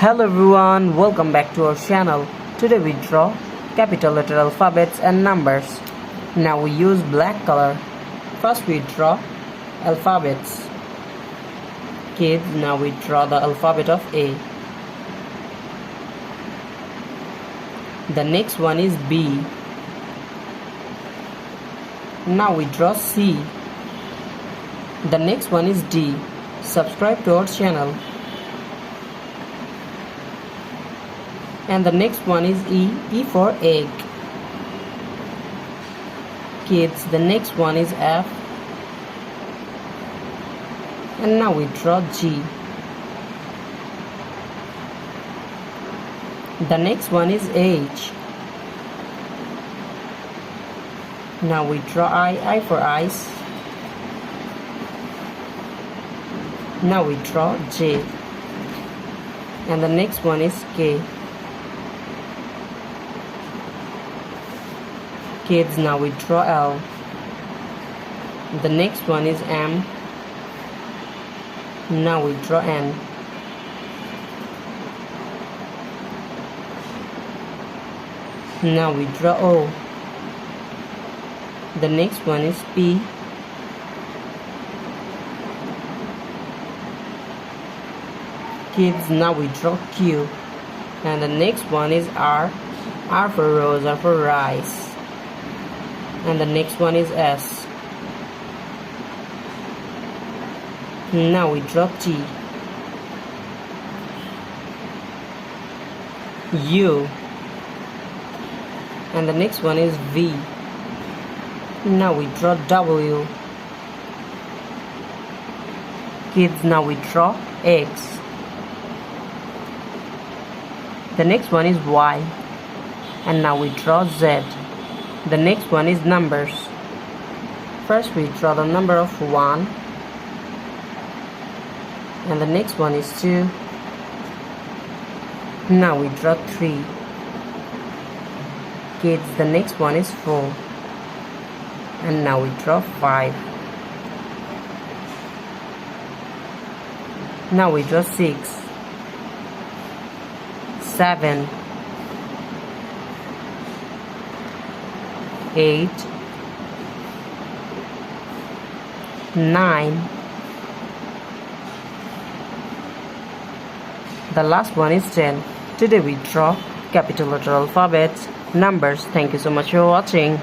Hello everyone, welcome back to our channel. Today we draw capital letter alphabets and numbers. Now we use black color. First we draw alphabets. Kids, now we draw the alphabet of A. The next one is B. Now we draw C. The next one is D. Subscribe to our channel. And the next one is E for egg. Kids, the next one is F. And now we draw G. The next one is H. Now we draw I for ice. Now we draw J. And the next one is K. Kids, now we draw L. The next one is M. Now we draw N. Now we draw O. The next one is P. Kids, now we draw Q. And the next one is R. R for rose, R for rice. And the next one is S. Now we draw T. U. And the next one is V. Now we draw W. Kids, now we draw X. The next one is Y. And now we draw Z. The next one is numbers. First we draw the number of 1. And the next one is 2. Now we draw 3. Kids, the next one is 4. And now we draw 5. Now we draw 6. 7. 8. 9. The last one is 10. Today we draw capital letter alphabets, numbers. Thank you so much for watching.